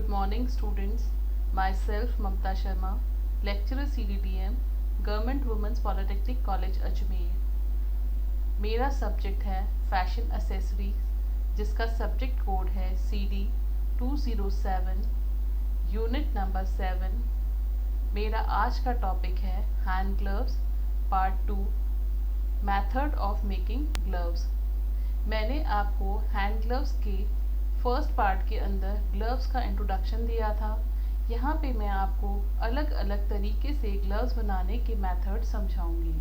Good morning students. Myself Mamta Sharma, lecturer CDDM, Government Women's Polytechnic College Ajmer. मेरा subject है fashion accessories जिसका subject code है CD 207 unit number 7। मेरा आज का टॉपिक है hand gloves part 2 method of making gloves. मैंने आपको हैंड ग्लव्स के फर्स्ट पार्ट के अंदर ग्लव्स का इंट्रोडक्शन दिया था। यहाँ पे मैं आपको अलग अलग तरीके से ग्लव्स बनाने के मेथड समझाऊंगी।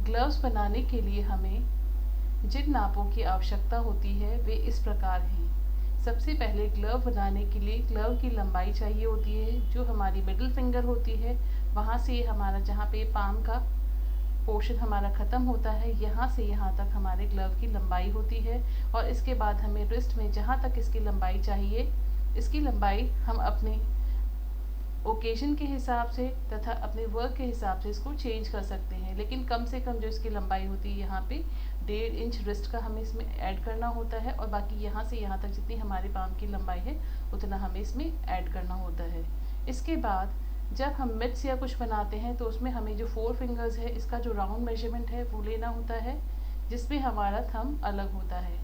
ग्लव्स बनाने के लिए हमें जिन नापों की आवश्यकता होती है वे इस प्रकार हैं। सबसे पहले ग्लव बनाने के लिए ग्लव की लंबाई चाहिए होती है, जो हमारी मिडिल फिंगर होती है वहाँ से हमारा जहाँ पे पाम का पोर्शन हमारा ख़त्म होता है, यहाँ से यहाँ तक हमारे ग्लव की लंबाई होती है। और इसके बाद हमें रिस्ट में जहाँ तक इसकी लंबाई चाहिए, इसकी लंबाई हम अपने ओकेजन के हिसाब से तथा अपने वर्क के हिसाब से इसको चेंज कर सकते हैं। लेकिन कम से कम जो इसकी लंबाई होती है यहाँ पे 1.5 इंच रिस्ट का हमें इसमें ऐड करना होता है, और बाकी यहाँ से यहाँ तक जितनी हमारे पाम की लंबाई है उतना हमें इसमें ऐड करना होता है। इसके बाद जब हम मिड्स या कुछ बनाते हैं तो उसमें हमें जो 4 फिंगर्स है इसका जो राउंड मेजरमेंट है वो लेना होता है, जिसमें हमारा थंब अलग होता है,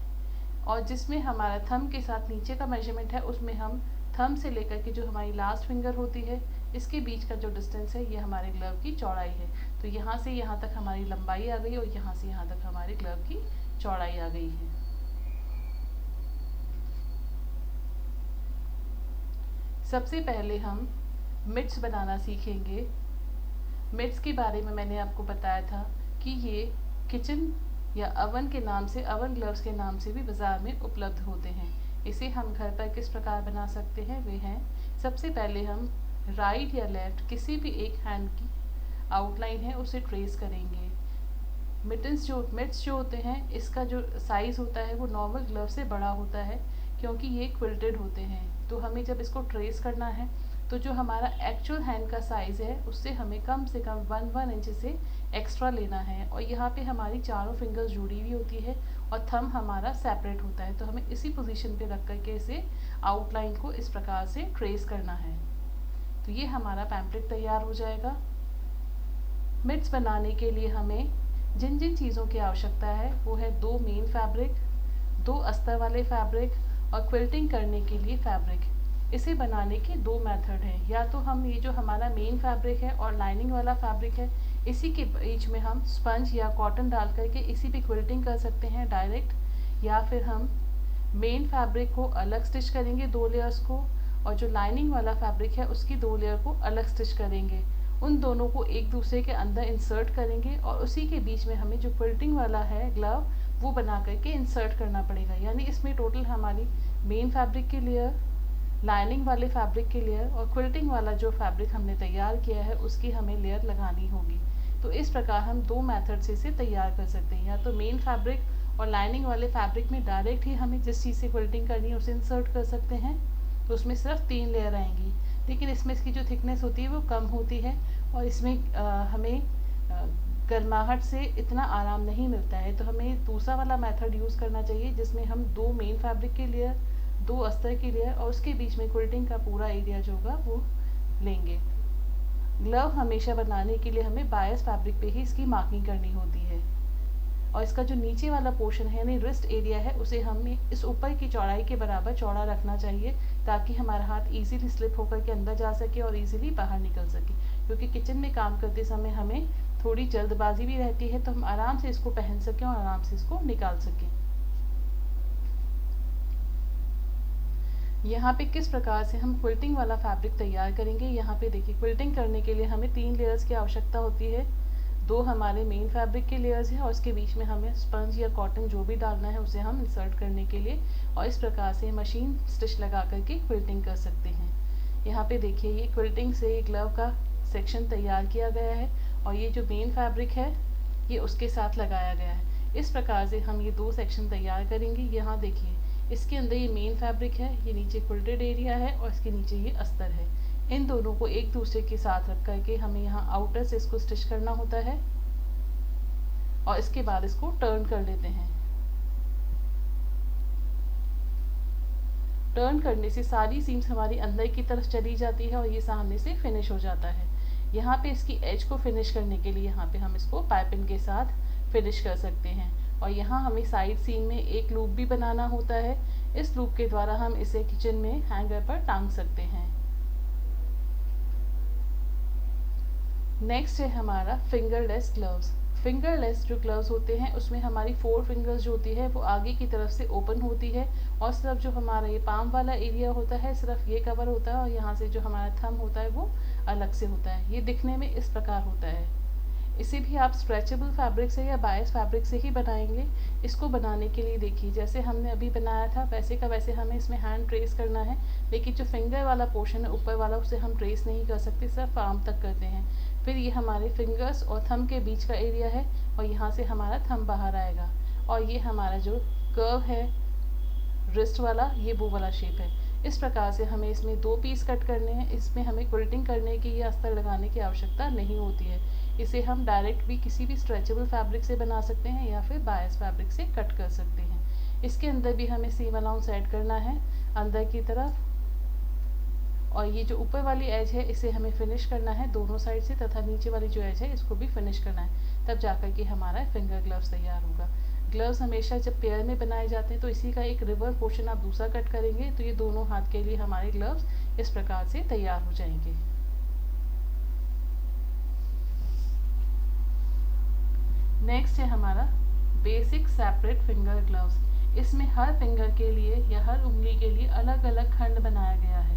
और जिसमें हमारा थंब के साथ नीचे का मेजरमेंट है उसमें हम थंब से लेकर के जो हमारी लास्ट फिंगर होती है इसके बीच का जो डिस्टेंस है ये हमारे ग्लव की चौड़ाई है। तो यहाँ से यहाँ तक हमारी लंबाई आ गई और यहाँ से यहाँ तक हमारे ग्लव की चौड़ाई आ गई है। सबसे पहले हम मिड्स बनाना सीखेंगे। मिड्स के बारे में मैंने आपको बताया था कि ये किचन या अवन के नाम से, अवन ग्लव्स के नाम से भी बाज़ार में उपलब्ध होते हैं। इसे हम घर पर किस प्रकार बना सकते हैं वे हैं, सबसे पहले हम राइट या लेफ़्ट किसी भी एक हैंड की आउटलाइन है उसे ट्रेस करेंगे। मिड्स जो होते हैं इसका जो साइज़ होता है वो नॉर्मल ग्लव से बड़ा होता है, क्योंकि ये क्विल्टेड होते हैं। तो हमें जब इसको ट्रेस करना है तो जो हमारा एक्चुअल हैंड का साइज़ है उससे हमें कम से कम 1 इंच से एक्स्ट्रा लेना है। और यहाँ पे हमारी चारों फिंगर्स जुड़ी हुई होती है और थंब हमारा सेपरेट होता है। तो हमें इसी पोजीशन पे रख करके इसे आउटलाइन को इस प्रकार से ट्रेस करना है। तो ये हमारा पैम्पलेट तैयार हो जाएगा। मिड्स बनाने के लिए हमें जिन जिन चीज़ों की आवश्यकता है वो है 2 मेन फैब्रिक, 2 अस्तर वाले फैब्रिक और क्विल्टिंग करने के लिए फैब्रिक। इसे बनाने के 2 मेथड हैं। या तो हम ये जो हमारा मेन फैब्रिक है और लाइनिंग वाला फैब्रिक है इसी के बीच में हम स्पंज या कॉटन डाल करके इसी पे क्विल्टिंग कर सकते हैं डायरेक्ट, या फिर हम मेन फैब्रिक को अलग स्टिच करेंगे 2 लेयर्स को, और जो लाइनिंग वाला फैब्रिक है उसकी 2 लेयर को अलग स्टिच करेंगे। उन दोनों को एक दूसरे के अंदर इंसर्ट करेंगे और उसी के बीच में हमें जो क्विल्टिंग वाला है ग्लव वो बना करके इंसर्ट करना पड़ेगा। यानी इसमें टोटल हमारी मेन फैब्रिक की लेयर, लाइनिंग वाले फैब्रिक की लेयर और क्विल्टिंग वाला जो फैब्रिक हमने तैयार किया है उसकी हमें लेयर लगानी होगी। तो इस प्रकार हम 2 मेथड से इसे तैयार कर सकते हैं। या तो मेन फैब्रिक और लाइनिंग वाले फैब्रिक में डायरेक्ट ही हमें जिस चीज़ से क्विल्टिंग करनी है उसे इंसर्ट कर सकते हैं, तो उसमें सिर्फ 3 लेयर आएंगी। लेकिन इसमें इसकी जो थिकनेस होती है वो कम होती है और इसमें हमें गर्माहट से इतना आराम नहीं मिलता है। तो हमें दूसरा वाला मेथड यूज़ करना चाहिए जिसमें हम 2 मेन फैब्रिक की लेयर, 2 अस्तर की लेयर और उसके बीच में क्विल्टिंग का पूरा एरिया जो होगा वो लेंगे। ग्लव हमेशा बनाने के लिए हमें बायस फैब्रिक पे ही इसकी मार्किंग करनी होती है, और इसका जो नीचे वाला पोर्शन है यानी रिस्ट एरिया है उसे हमें इस ऊपर की चौड़ाई के बराबर चौड़ा रखना चाहिए, ताकि हमारा हाथ इजीली स्लिप होकर के अंदर जा सके और इजीली बाहर निकल सके। क्योंकि किचन में काम करते समय हमें थोड़ी जल्दबाजी भी रहती है, तो हम आराम से इसको पहन सकें और आराम से इसको निकाल सकें। यहाँ पे किस प्रकार से हम क्विल्टिंग वाला फैब्रिक तैयार करेंगे। यहाँ पे देखिए, क्विल्टिंग करने के लिए हमें 3 लेयर्स की आवश्यकता होती है। 2 हमारे मेन फैब्रिक के लेयर्स हैं और उसके बीच में हमें स्पंज या कॉटन जो भी डालना है उसे हम इंसर्ट करने के लिए, और इस प्रकार से मशीन स्टिच लगा करके क्विल्टिंग कर सकते हैं। यहाँ पे देखिए, ये क्विल्टिंग से ये ग्लव का सेक्शन तैयार किया गया है और ये जो मेन फैब्रिक है ये उसके साथ लगाया गया है। इस प्रकार से हम ये 2 सेक्शन तैयार करेंगे। यहाँ देखिए, इसके अंदर ये मेन फैब्रिक है, ये नीचे क्विल्टेड एरिया है और इसके नीचे ये अस्तर है। इन दोनों को एक दूसरे के साथ रख करके हमें यहाँ आउटर से इसको स्टिच करना होता है और इसके बाद इसको टर्न कर लेते हैं। टर्न करने से सारी सीम्स हमारी अंदर की तरफ चली जाती है और ये सामने से फिनिश हो जाता है। यहाँ पे इसकी एज को फिनिश करने के लिए यहाँ पे हम इसको पाइपिंग के साथ फिनिश कर सकते हैं। और यहाँ हमें साइड सीम में एक लूप भी बनाना होता है। इस लूप के द्वारा हम इसे किचन में हैंगर पर टांग सकते हैं। नेक्स्ट है हमारा फिंगरलेस ग्लव्स। फिंगरलेस जो ग्लव्स होते हैं उसमें हमारी 4 फिंगर्स जो होती है वो आगे की तरफ से ओपन होती है और सिर्फ जो हमारा ये पाम वाला एरिया होता है सिर्फ ये कवर होता है और यहाँ से जो हमारा थंब होता है वो अलग से होता है। ये दिखने में इस प्रकार होता है। इसे भी आप स्ट्रेचेबल फैब्रिक से या बायस फैब्रिक से ही बनाएंगे। इसको बनाने के लिए देखिए जैसे हमने अभी बनाया था वैसे का वैसे हमें इसमें हैंड ट्रेस करना है, लेकिन जो फिंगर वाला पोर्शन है ऊपर वाला उसे हम ट्रेस नहीं कर सकते, सिर्फ पाम तक करते हैं। फिर ये हमारे फिंगर्स और थंब के बीच का एरिया है और यहाँ से हमारा थंब बाहर आएगा और ये हमारा जो कर्व है रिस्ट वाला ये वो वाला शेप है। इस प्रकार से हमें इसमें 2 पीस कट करने हैं। इसमें हमें क्विल्टिंग करने की या अस्तर लगाने की आवश्यकता नहीं होती है। इसे हम डायरेक्ट भी किसी भी स्ट्रेचेबल फैब्रिक से बना सकते हैं या फिर बायस फैब्रिक से कट कर सकते हैं। इसके अंदर भी हमें सीम अलाउंस ऐड करना है अंदर की तरफ और ये जो ऊपर वाली एज है इसे हमें फिनिश करना है दोनों साइड से तथा नीचे वाली जो एज है इसको भी फिनिश करना है, तब जाकर के हमारा फिंगर ग्लव्स तैयार होगा। ग्लव्स हमेशा जब पेयर में बनाए जाते हैं तो इसी का एक रिवर्स पोर्शन आप दूसरा कट करेंगे तो ये दोनों हाथ के लिए हमारे ग्लव्स इस प्रकार से तैयार हो जाएंगे। नेक्स्ट है हमारा बेसिक सेपरेट फिंगर ग्लव्स। इसमें हर फिंगर के लिए या हर उंगली के लिए अलग अलग खंड बनाया गया है।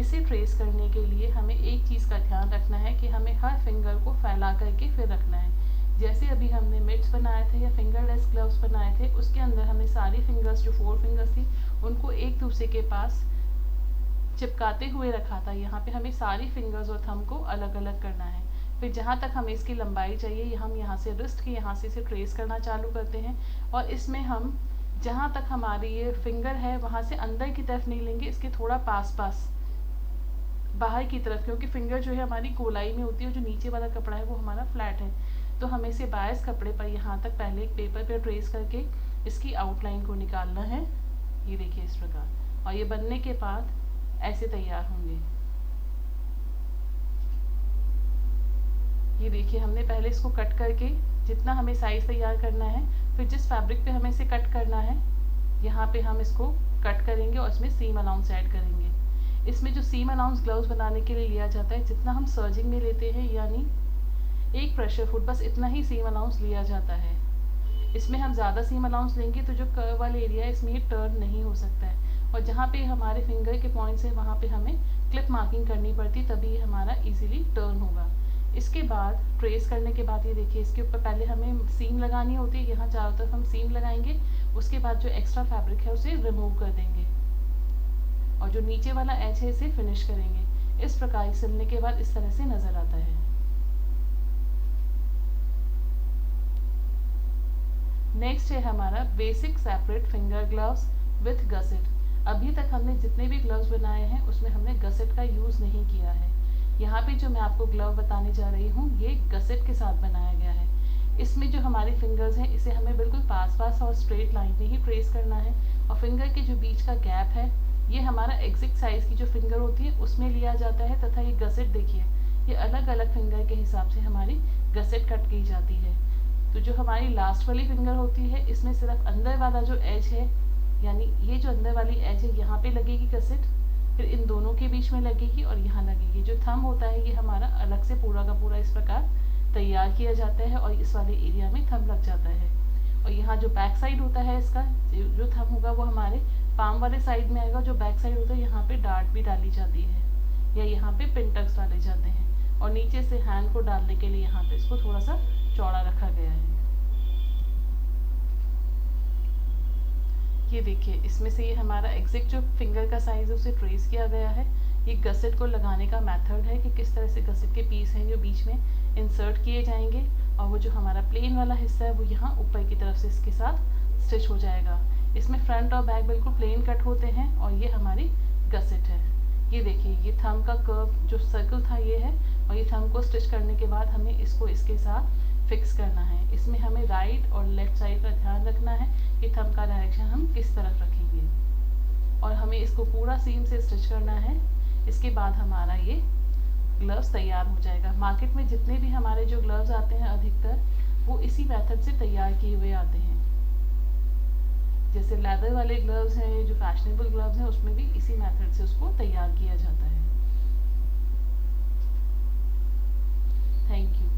इसे ट्रेस करने के लिए हमें एक चीज़ का ध्यान रखना है कि हमें हर फिंगर को फैला करके फिर रखना है। जैसे अभी हमने मिट्स बनाए थे या फिंगरलेस ग्लव्स बनाए थे उसके अंदर हमें सारी फिंगर्स जो 4 फिंगर्स थी उनको एक दूसरे के पास चिपकाते हुए रखा था। यहाँ पे हमें सारी फिंगर्स और थंब को अलग अलग करना है। फिर जहाँ तक हमें इसकी लंबाई चाहिए हम यहाँ से रिस्ट के यहाँ से इसे ट्रेस करना चालू करते हैं और इसमें हम जहाँ तक हमारी ये फिंगर है वहाँ से अंदर की तरफ नहीं लेंगे, इसके थोड़ा पास पास बाहर की तरफ, क्योंकि फिंगर जो है हमारी गोलाई में होती है और जो नीचे वाला कपड़ा है वो हमारा फ्लैट है। तो हमें इसे बायस कपड़े पर यहाँ तक पहले एक पेपर पर ट्रेस करके इसकी आउटलाइन को निकालना है। ये देखिए इस प्रकार, और ये बनने के बाद ऐसे तैयार होंगे। ये देखिए हमने पहले इसको कट करके जितना हमें साइज तैयार करना है फिर जिस फैब्रिक पे हमें इसे कट करना है यहाँ पे हम इसको कट करेंगे और इसमें सीम अलाउंस ऐड करेंगे। इसमें जो सीम अलाउंस ग्लव्स बनाने के लिए लिया जाता है जितना हम सर्जिंग में लेते हैं यानी 1 प्रेशर फुट बस इतना ही सीम अलाउंस लिया जाता है। इसमें हम ज़्यादा सीम अलाउंस लेंगे तो जो कर्व वाले एरिया है इसमें ये टर्न नहीं हो सकता है और जहाँ पे हमारे फिंगर के पॉइंट्स है वहाँ पे हमें क्लिप मार्किंग करनी पड़ती तभी हमारा इजीली टर्न होगा। इसके बाद ट्रेस करने के बाद ये देखिए इसके ऊपर पहले हमें सीम लगानी होती है, यहाँ चारों तरफ हम सीम लगाएंगे, उसके बाद जो एक्स्ट्रा फैब्रिक है उसे रिमूव कर देंगे और जो नीचे वाला एज है इसे फिनिश करेंगे। इस प्रकार सिलने के बाद इस तरह से नजर आता है। नेक्स्ट है हमारा basic separate finger gloves with gusset. अभी तक हमने जितने भी ग्लव्स बनाए हैं उसमें हमने गसेट का यूज नहीं किया है। यहाँ पे जो मैं आपको ग्लव बताने जा रही हूँ ये गसेट के साथ बनाया गया है। इसमें जो हमारे फिंगर्स हैं इसे हमें बिल्कुल पास पास और स्ट्रेट लाइन में ही ट्रेस करना है और फिंगर के जो बीच का गैप है ये हमारा एग्जैक्ट साइज की जो फिंगर होती है उसमें लिया जाता है तथा ये गसेट देखिए ये अलग अलग फिंगर के हिसाब से हमारी गसेट कट की जाती है। तो जो हमारी लास्ट वाली फिंगर होती है इसमें सिर्फ अंदर वाला जो एज है यानी ये जो अंदर वाली एज है यहाँ पे लगेगी गसेट, फिर इन दोनों के बीच में लगेगी और यहाँ लगेगी। जो थंब होता है ये हमारा अलग से पूरा का पूरा इस प्रकार तैयार किया जाता है और इस वाले एरिया में थंब लग जाता है। और यहाँ जो बैक साइड होता है इसका जो थंब होगा वो हमारे पाम वाले साइड में आएगा। जो बैक साइड होता है यहाँ पे डार्ट भी डाली जाती है या यहाँ पे पिनटक्स डाले जाते हैं और नीचे से हैंड को डालने के लिए यहाँ पे इसको थोड़ा सा चौड़ा रखा गया है। ये देखिए इसमें से ये हमारा एग्जैक्ट जो फिंगर का साइज है उसे ट्रेस किया गया है। ये गसेट को लगाने का मेथड है कि किस तरह से गसेट के पीस हैं जो बीच में इंसर्ट किए जाएंगे और वो जो हमारा प्लेन वाला हिस्सा है वो यहाँ ऊपर की तरफ से इसके साथ स्टिच हो जाएगा। इसमें फ्रंट और बैक बिल्कुल प्लेन कट होते हैं और ये हमारी गसेट है। ये देखिए ये थंब का कर्व जो सर्कल था ये है और ये थंब को स्टिच करने के बाद हमें इसको इसके साथ फिक्स करना है। इसमें हमें राइट और लेफ्ट साइड का ध्यान रखना है कि थंब का डायरेक्शन हम किस तरफ रखेंगे और हमें हमें इसको पूरा सीम से स्टिच करना है। इसके बाद हमारा ये ग्लव्स तैयार हो जाएगा। मार्केट में जितने भी हमारे जो ग्लव्स आते हैं अधिकतर वो इसी मेथड से तैयार किए हुए आते हैं। जैसे लेदर वाले ग्लव्स हैं, जो फैशनेबल ग्लव्स हैं, उसमें भी इसी मेथड से उसको तैयार किया जाता है। Thank you.